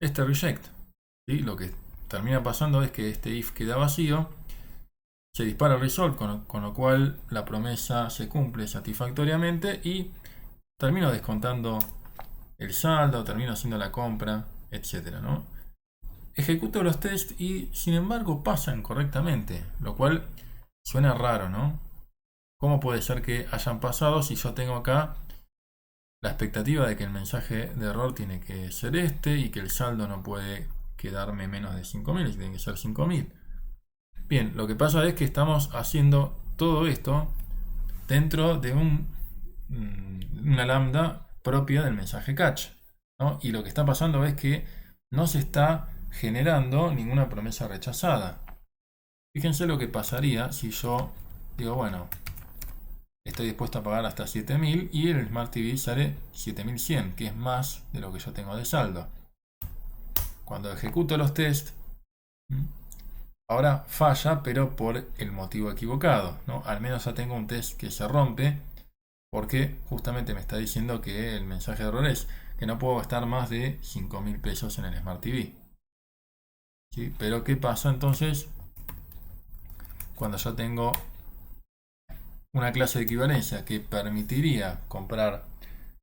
este reject? ¿Sí? Lo que termina pasando es que este if queda vacío, se dispara el result, con lo cual la promesa se cumple satisfactoriamente y termino descontando el saldo, termino haciendo la compra, etc., ¿no? Ejecuto los tests y sin embargo pasan correctamente, lo cual suena raro, ¿no? ¿Cómo puede ser que hayan pasado si yo tengo acá la expectativa de que el mensaje de error tiene que ser este y que el saldo no puede quedarme menos de 5.000, tiene que ser 5.000? Bien, lo que pasa es que estamos haciendo todo esto dentro de una lambda propia del mensaje catch, ¿no? Y lo que está pasando es que no se está generando ninguna promesa rechazada. Fíjense lo que pasaría si yo digo, bueno, estoy dispuesto a pagar hasta 7.000 y el Smart TV sale 7.100, que es más de lo que yo tengo de saldo. Cuando ejecuto los tests, ahora falla, pero por el motivo equivocado, ¿no? Al menos ya tengo un test que se rompe, porque justamente me está diciendo que el mensaje de error es que no puedo gastar más de 5.000 pesos en el Smart TV. ¿Sí? Pero ¿qué pasa entonces cuando yo tengo una clase de equivalencia que permitiría comprar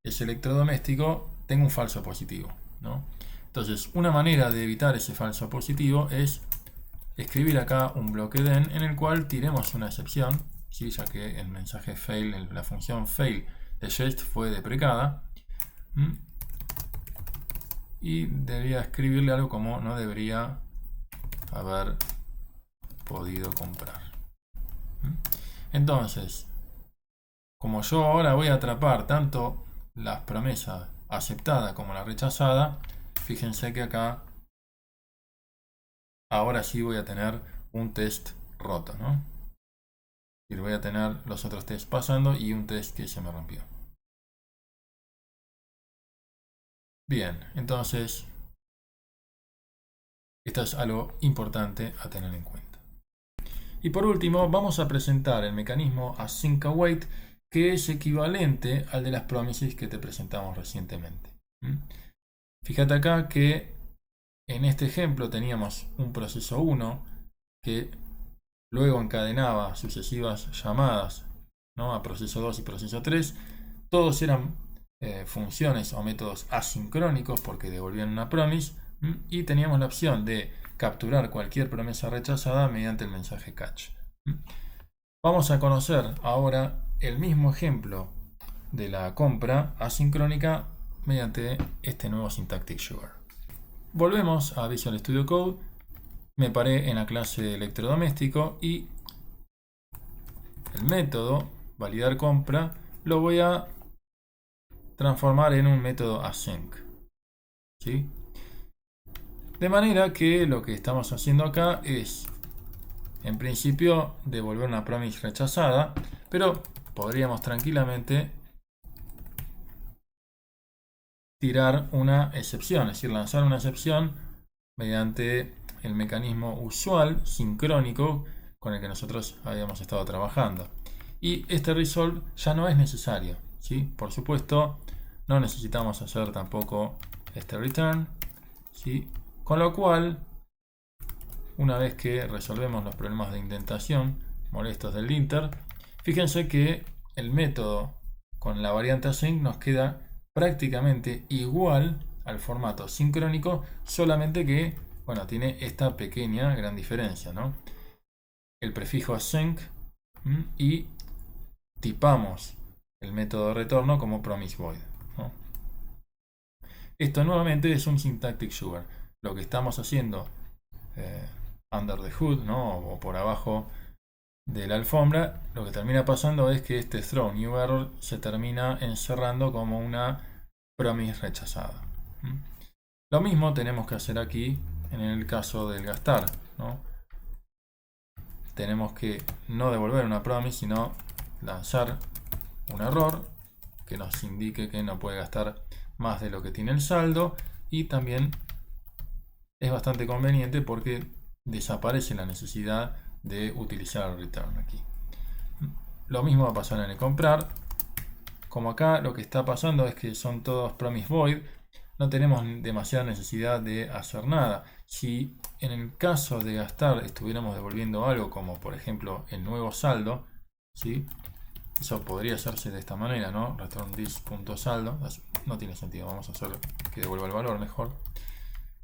ese electrodoméstico? Tengo un falso positivo, ¿no? Entonces, una manera de evitar ese falso positivo es escribir acá un bloque then en el cual tiremos una excepción, ¿sí? Ya que el mensaje fail, la función fail de jest fue deprecada. Y debería escribirle algo como no debería haber podido comprar. Entonces, como yo ahora voy a atrapar tanto las promesas aceptada como la rechazada, fíjense que acá ahora sí voy a tener un test roto, ¿no? Y voy a tener los otros tests pasando y un test que se me rompió. Bien, entonces esto es algo importante a tener en cuenta. Y por último, vamos a presentar el mecanismo async await, que es equivalente al de las promises que te presentamos recientemente. Fíjate acá que en este ejemplo teníamos un proceso 1 que luego encadenaba sucesivas llamadas, ¿no?, a proceso 2 y proceso 3. Todos eran funciones o métodos asincrónicos porque devolvían una promise, y teníamos la opción de capturar cualquier promesa rechazada mediante el mensaje catch. Vamos a conocer ahora el mismo ejemplo de la compra asincrónica mediante este nuevo Syntactic Sugar. Volvemos a Visual Studio Code. Me paré en la clase electrodoméstico y el método validar compra lo voy a transformar en un método async, ¿sí? De manera que lo que estamos haciendo acá es, en principio, devolver una promise rechazada, pero podríamos tranquilamente tirar una excepción, es decir, lanzar una excepción mediante el mecanismo usual, sincrónico, con el que nosotros habíamos estado trabajando. Y este resolve ya no es necesario, ¿sí? Por supuesto, no necesitamos hacer tampoco este return, ¿sí? Con lo cual, una vez que resolvemos los problemas de indentación molestos del linter, fíjense que el método con la variante async nos queda prácticamente igual al formato sincrónico, solamente que, bueno, tiene esta pequeña gran diferencia, ¿no? El prefijo async y tipamos el método de retorno como promise void, ¿no? Esto nuevamente es un syntactic sugar. Lo que estamos haciendo under the hood, ¿no? O por abajo de la alfombra, lo que termina pasando es que este throw new error se termina encerrando como una promise rechazada. Lo mismo tenemos que hacer aquí en el caso del gastar, ¿no? Tenemos que no devolver una promise, sino lanzar un error que nos indique que no puede gastar más de lo que tiene el saldo, y también es bastante conveniente porque desaparece la necesidad de utilizar el return aquí. Lo mismo va a pasar en el comprar. Como acá lo que está pasando es que son todos promise void, no tenemos demasiada necesidad de hacer nada. Si en el caso de gastar estuviéramos devolviendo algo como por ejemplo el nuevo saldo, ¿sí? Eso podría hacerse de esta manera, ¿no? Return this.saldo. No tiene sentido, vamos a hacer que devuelva el valor mejor.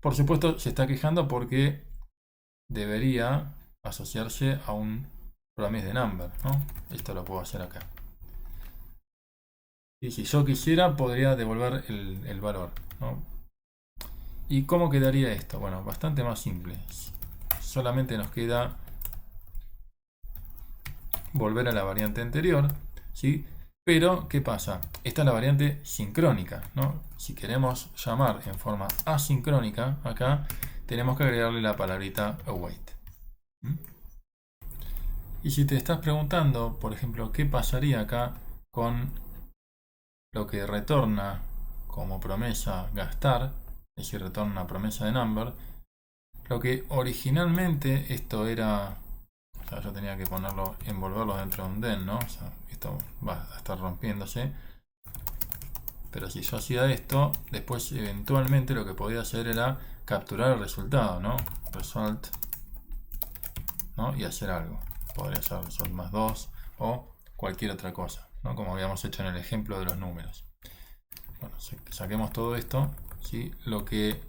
Por supuesto se está quejando porque debería asociarse a un promise de number, ¿no? Esto lo puedo hacer acá. Y si yo quisiera podría devolver el valor, ¿no? ¿Y cómo quedaría esto? Bueno, bastante más simple. Solamente nos queda volver a la variante anterior, ¿sí? Pero, ¿qué pasa? Esta es la variante sincrónica, ¿no? Si queremos llamar en forma asincrónica, acá tenemos que agregarle la palabrita await. Y si te estás preguntando, por ejemplo, ¿qué pasaría acá con lo que retorna como promesa gastar? Es decir, retorna una promesa de number. Lo que originalmente esto era... O sea, yo tenía que ponerlo, envolverlo dentro de un den, ¿no? O sea, esto va a estar rompiéndose. Pero si yo hacía esto, después eventualmente lo que podía hacer era capturar el resultado, ¿no? Result, ¿no? Y hacer algo. Podría ser result más 2 o cualquier otra cosa, ¿no? Como habíamos hecho en el ejemplo de los números. Bueno, saquemos todo esto, ¿sí? Lo que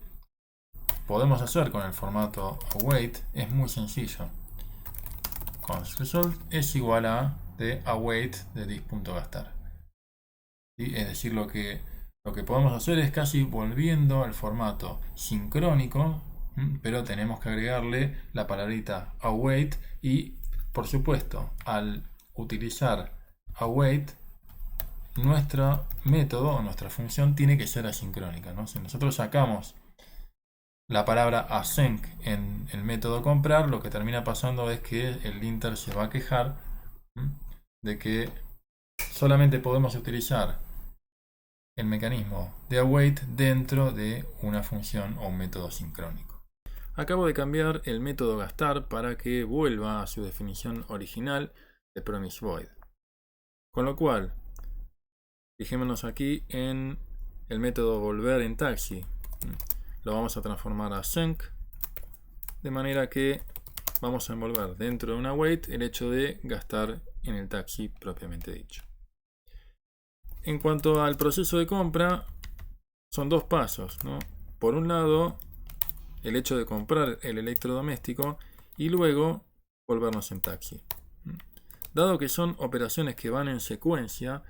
podemos hacer con el formato await es muy sencillo. Const result es igual a de await de this.gastar. ¿Sí? Es decir, lo que podemos hacer es casi volviendo al formato sincrónico, pero tenemos que agregarle la palabrita await y, por supuesto, al utilizar await, nuestro método o nuestra función tiene que ser asincrónica, ¿no? Si nosotros sacamos la palabra async en el método comprar, lo que termina pasando es que el linter se va a quejar de que solamente podemos utilizar el mecanismo de await dentro de una función o un método sincrónico. Acabo de cambiar el método gastar para que vuelva a su definición original de promise void. Con lo cual, fijémonos aquí en el método volver en taxi. Lo vamos a transformar a async, de manera que vamos a envolver dentro de una await el hecho de gastar en el taxi propiamente dicho. En cuanto al proceso de compra, son dos pasos, ¿no? Por un lado, el hecho de comprar el electrodoméstico y luego volvernos en taxi. Dado que son operaciones que van en secuencia,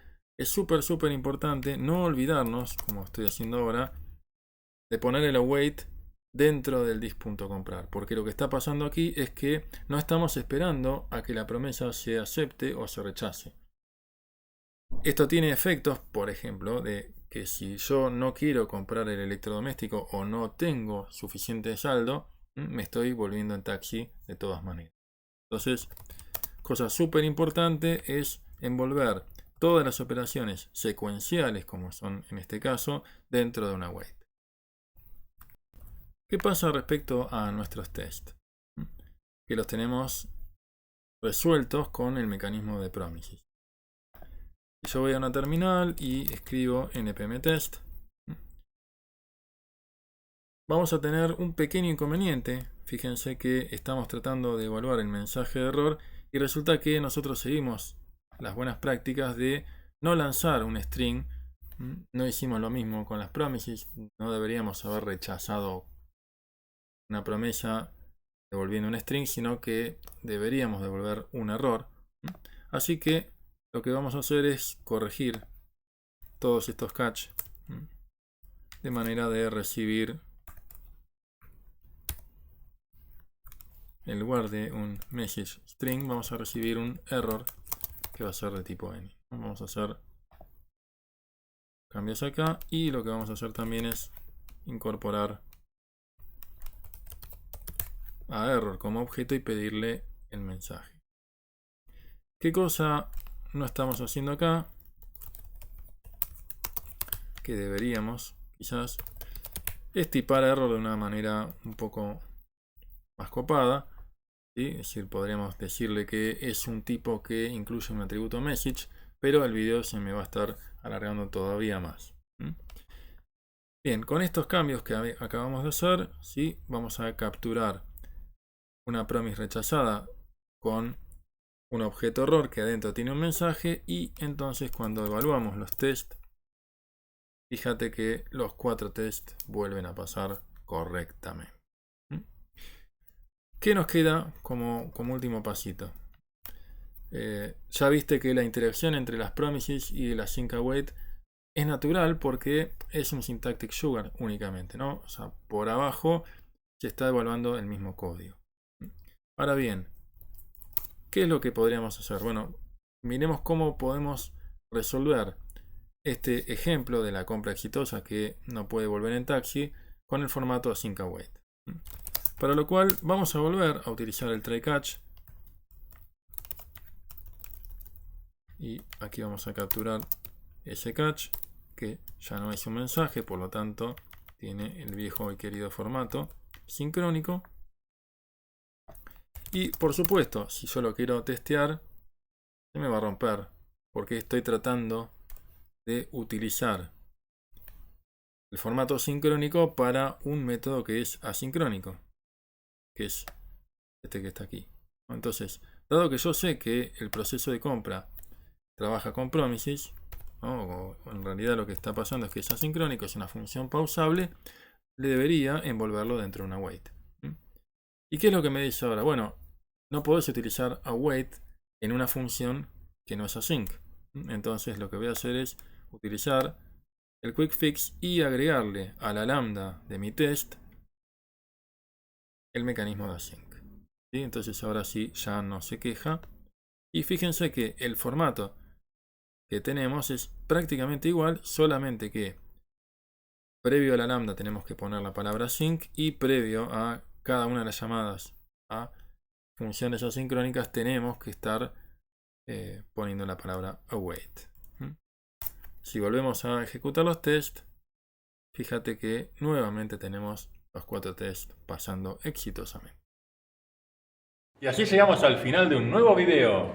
es súper importante no olvidarnos, como estoy haciendo ahora, de poner el await dentro del disk.comprar, porque lo que está pasando aquí es que no estamos esperando a que la promesa se acepte o se rechace. Esto tiene efectos, por ejemplo, de que si yo no quiero comprar el electrodoméstico o no tengo suficiente saldo, me estoy volviendo en taxi de todas maneras. Entonces, cosa súper importante es envolver todas las operaciones secuenciales, como son en este caso, dentro de una await. ¿Qué pasa respecto a nuestros tests? Que los tenemos resueltos con el mecanismo de promises. Si yo voy a una terminal y escribo npm-test, vamos a tener un pequeño inconveniente. Fíjense que estamos tratando de evaluar el mensaje de error y resulta que nosotros seguimos las buenas prácticas de no lanzar un string. No hicimos lo mismo con las promises. No deberíamos haber rechazado una promesa devolviendo un string, sino que deberíamos devolver un error. Así que lo que vamos a hacer es corregir todos estos catch de manera de recibir, en lugar de un message string, vamos a recibir un error que va a ser de tipo n. Vamos a hacer cambios acá y lo que vamos a hacer también es incorporar a error como objeto y pedirle el mensaje. ¿Qué cosa no estamos haciendo acá? Que deberíamos, quizás, es tipar error de una manera un poco más copada. ¿Sí? Es decir, podríamos decirle que es un tipo que incluye un atributo message, pero el video se me va a estar alargando todavía más. Bien, con estos cambios que acabamos de hacer, ¿sí? Vamos a capturar una promise rechazada con un objeto error que adentro tiene un mensaje y entonces cuando evaluamos los tests, fíjate que los 4 tests vuelven a pasar correctamente. ¿Qué nos queda como último pasito? Ya viste que la interacción entre las promises y la sync await es natural porque es un syntactic sugar únicamente, ¿no? O sea, por abajo se está evaluando el mismo código. Ahora bien, ¿qué es lo que podríamos hacer? Bueno, miremos cómo podemos resolver este ejemplo de la compra exitosa que no puede volver en taxi con el formato async await. Para lo cual vamos a volver a utilizar el try catch y aquí vamos a capturar ese catch que ya no es un mensaje, por lo tanto tiene el viejo y querido formato sincrónico. Y por supuesto, si yo lo quiero testear, se me va a romper porque estoy tratando de utilizar el formato sincrónico para un método que es asincrónico, que es este que está aquí. Entonces, dado que yo sé que el proceso de compra trabaja con promises, ¿no? O en realidad lo que está pasando es que es asincrónico, es una función pausable, le debería envolverlo dentro de una await. ¿Y qué es lo que me dice ahora? Bueno, no podés utilizar await en una función que no es async. Entonces lo que voy a hacer es utilizar el quick fix y agregarle a la lambda de mi test el mecanismo de async. ¿Sí? Entonces ahora sí ya no se queja. Y fíjense que el formato que tenemos es prácticamente igual, solamente que previo a la lambda tenemos que poner la palabra sync y previo a cada una de las llamadas a funciones asincrónicas tenemos que estar poniendo la palabra await. Si volvemos a ejecutar los tests, fíjate que nuevamente tenemos los 4 tests pasando exitosamente. Y así llegamos al final de un nuevo video.